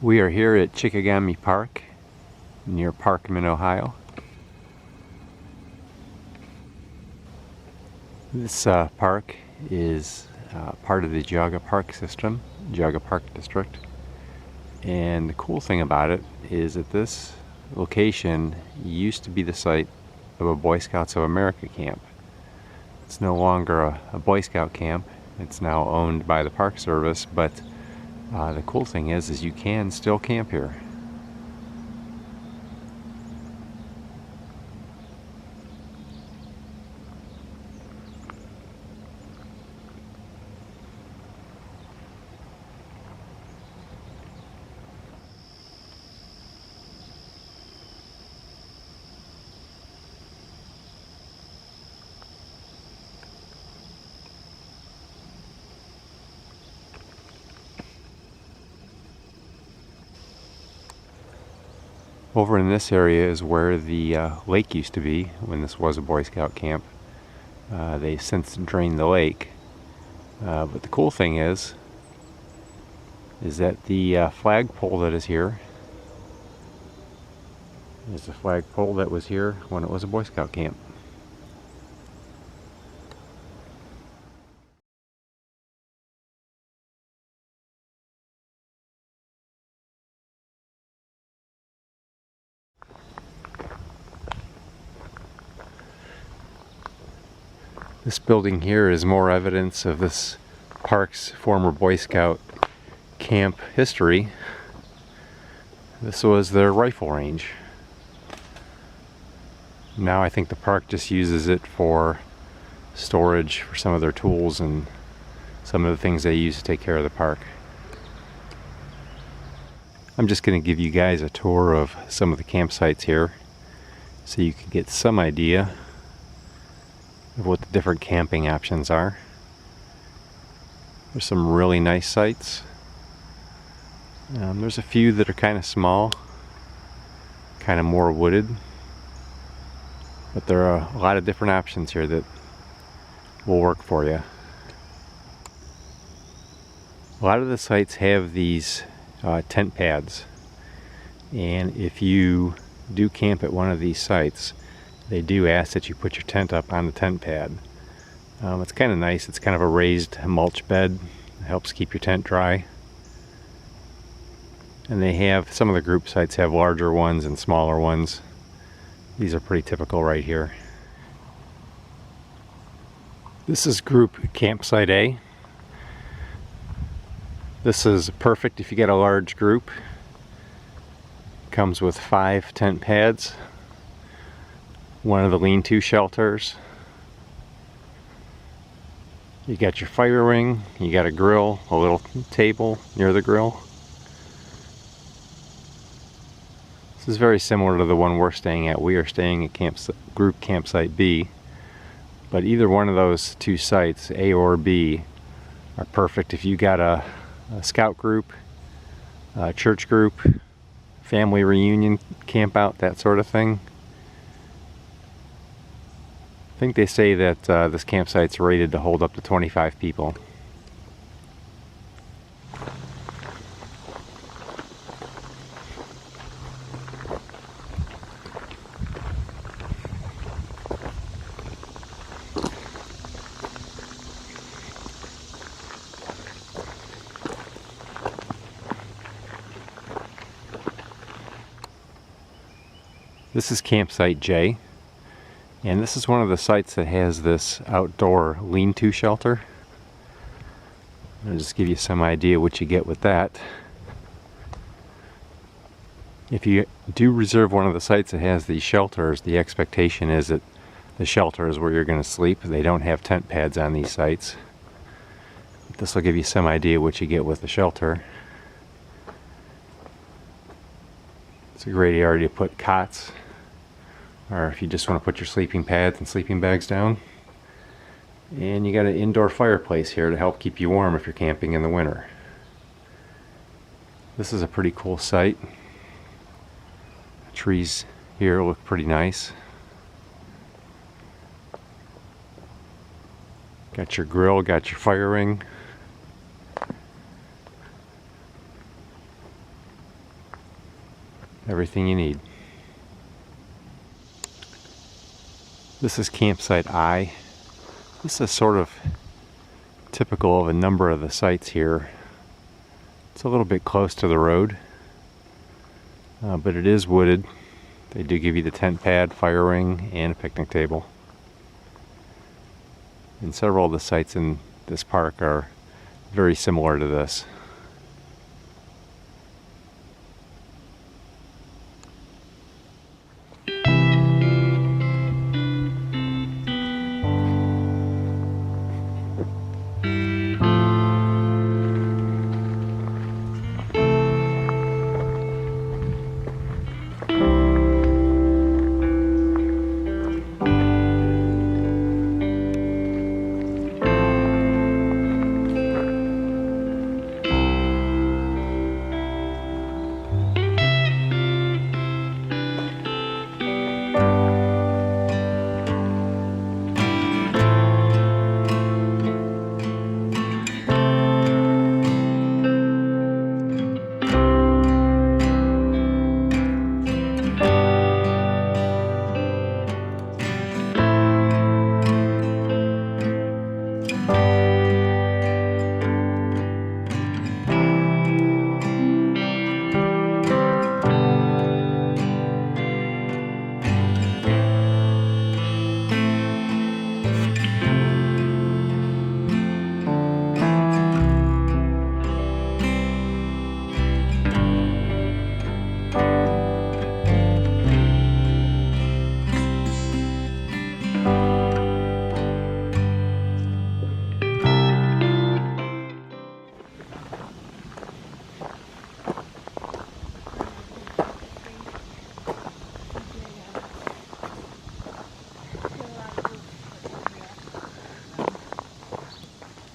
We are here at Chickagami Park near Parkman, Ohio. This park is part of the Chickagami Park system, Chickagami Park District. And the cool thing about it is that this location used to be the site of a Boy Scouts of America camp. It's no longer a Boy Scout camp. It's now owned by the Park Service, but the cool thing is you can still camp here. Over in this area is where the lake used to be when this was a Boy Scout camp. They since drained the lake. But the cool thing is that the flagpole that is here is the flagpole that was here when it was a Boy Scout camp. This building here is more evidence of this park's former Boy Scout camp history. This was their rifle range. Now I think the park just uses it for storage for some of their tools and some of the things they use to take care of the park. I'm just going to give you guys a tour of some of the campsites here so you can get some idea of what the different camping options are. There's some really nice sites. There's a few that are kind of small, kind of more wooded, but there are a lot of different options here that will work for you. A lot of the sites have these tent pads, and if you do camp at one of these sites, they do ask that you put your tent up on the tent pad. It's kind of nice. It's kind of a raised mulch bed. It helps keep your tent dry. And they have, some of the group sites have larger ones and smaller ones. These are pretty typical right here. This is group campsite A. This is perfect if you get a large group. Comes with 5 tent pads. One of the lean-to shelters. You got your fire ring, you got a grill, a little table near the grill. This is very similar to the one we're staying at. We are staying at group campsite B, but either one of those two sites, A or B, are perfect if you got a scout group, a church group, family reunion camp out, that sort of thing. I think they say that this campsite's rated to hold up to 25 people. This is campsite J. And this is one of the sites that has this outdoor lean-to shelter. I'll just give you some idea what you get with that. If you do reserve one of the sites that has these shelters, the expectation is that the shelter is where you're going to sleep. They don't have tent pads on these sites. This will give you some idea what you get with the shelter. It's a great area to put cots, or if you just want to put your sleeping pads and sleeping bags down. And you got an indoor fireplace here to help keep you warm if you're camping in the winter. This is a pretty cool site. The trees here look pretty nice. Got your grill, got your fire ring. Everything you need. This is campsite I. This is sort of typical of a number of the sites here. It's a little bit close to the road, but it is wooded. They do give you the tent pad, fire ring, and a picnic table. And several of the sites in this park are very similar to this.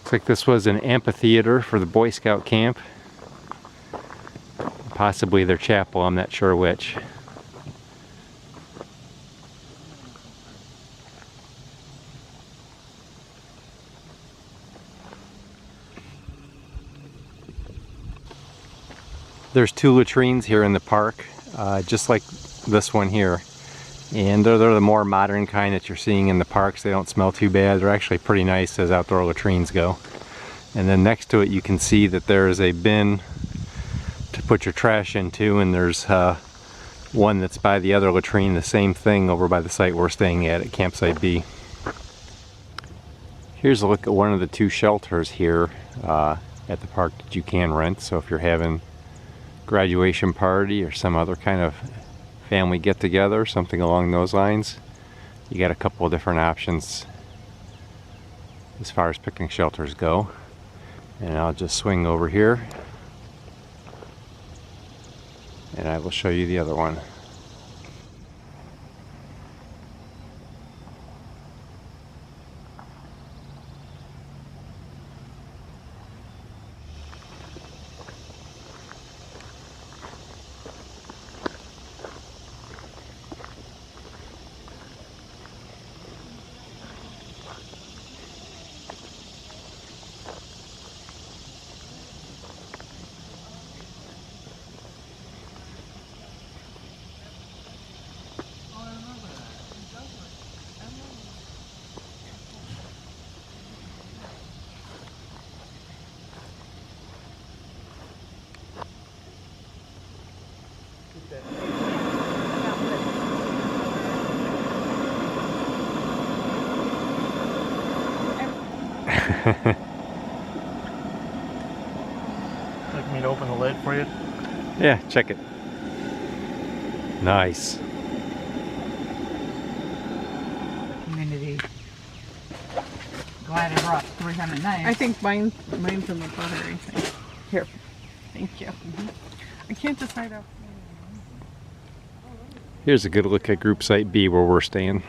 Looks like this was an amphitheater for the Boy Scout camp. Possibly their chapel, I'm not sure which. There's 2 latrines here in the park, just like this one here. And they're the more modern kind that you're seeing in the parks. They don't smell too bad. They're actually pretty nice as outdoor latrines go. And then next to it you can see that there is a bin to put your trash into, and there's one that's by the other latrine, the same thing over by the site we're staying at Campsite B. Here's a look at one of the 2 shelters here at the park that you can rent. So if you're having graduation party or some other kind of family get-together, something along those lines, you got a couple of different options as far as picnic shelters go. And I'll just swing over here and I will show you the other one. Like me to open the lid for you? Yeah, check it. Nice. Community. Glad I brought 300 knives. I think mine's in the pottery thing. Here. Thank you. I can't decide how. Here's a good look at group site B where we're staying.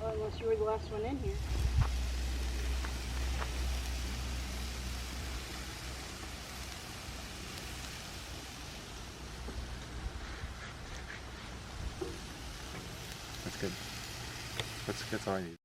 Unless you were the last one in here. That's good. That's all I need.